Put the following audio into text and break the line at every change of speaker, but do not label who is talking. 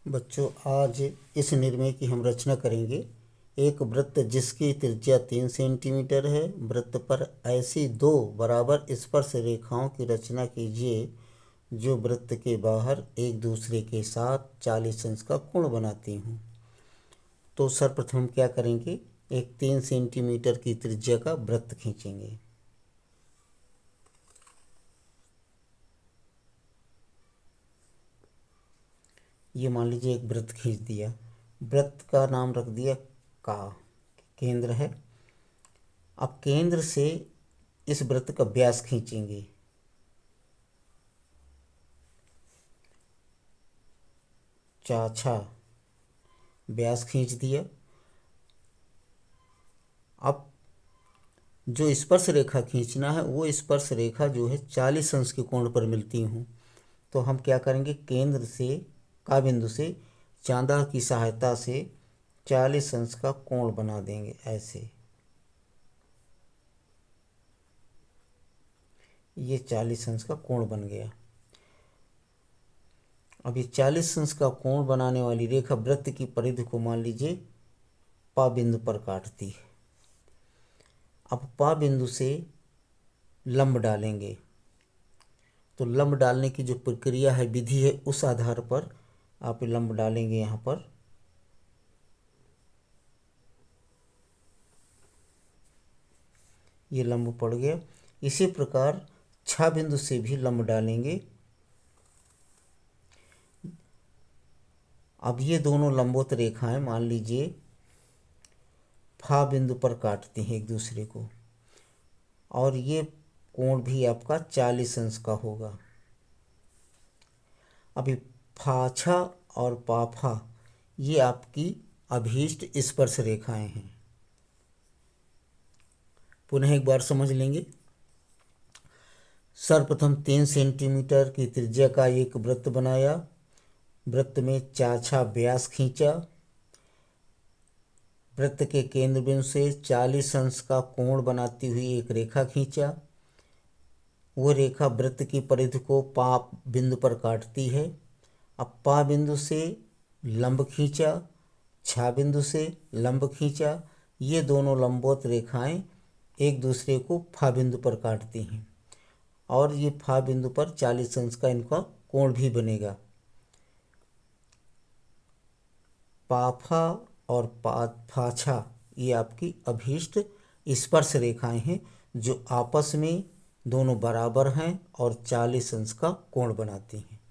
बच्चों, आज इस निर्णय की हम रचना करेंगे। एक वृत्त जिसकी त्रिज्या 3 सेंटीमीटर है, वृत्त पर ऐसी दो बराबर स्पर्श रेखाओं की रचना कीजिए जो वृत्त के बाहर एक दूसरे के साथ 40 अंश का कोण बनाती हूँ। तो सर्वप्रथम हम क्या करेंगे, एक 3 सेंटीमीटर की त्रिज्या का वृत्त खींचेंगे। ये मान लीजिए एक वृत्त खींच दिया। वृत्त का नाम रख दिया का, केंद्र है। अब केंद्र से इस वृत्त का व्यास खींचेंगे। चाछा व्यास खींच दिया। अब जो स्पर्श रेखा खींचना है वो स्पर्श रेखा जो है 40 अंश के कोण पर मिलती हूँ। तो हम क्या करेंगे, केंद्र से का बिंदु से चांदा की सहायता से 40 अंश का कोण बना देंगे। ऐसे ये 40 अंश का कोण बन गया। अब ये 40 अंश का कोण बनाने वाली रेखा वृत्त की परिधि को मान लीजिए पा बिंदु पर काटती है। अब पा बिंदु से लंब डालेंगे। तो लंब डालने की जो प्रक्रिया है, विधि है, उस आधार पर आप लंब डालेंगे। यहाँ पर ये लंब पड़ गया। इसी प्रकार छा बिंदु से भी लंब डालेंगे। अब ये दोनों लंबवत रेखाएं मान लीजिए फा बिंदु पर काटती हैं एक दूसरे को, और ये कोण भी आपका 40 अंश का होगा। अभी फाछा और पाफा ये आपकी अभीष्ट स्पर्श रेखाएं हैं। पुनः एक बार समझ लेंगे। सर्वप्रथम 3 सेंटीमीटर की त्रिज्या का एक वृत्त बनाया। वृत्त में चाछा व्यास खींचा। वृत्त के केंद्र बिंदु से 40 अंश का कोण बनाती हुई एक रेखा खींचा। वो रेखा वृत्त की परिधि को पा बिंदु पर काटती है। अब पा बिंदु से लंब खींचा, छा बिंदु से लंब खींचा। ये दोनों लंबवत रेखाएं एक दूसरे को फा बिंदु पर काटती हैं, और ये फा बिंदु पर 40 अंश का इनका कोण भी बनेगा। पाफा और फाछा ये आपकी अभीष्ट स्पर्श रेखाएं हैं जो आपस में दोनों बराबर हैं और 40 अंश का कोण बनाती हैं।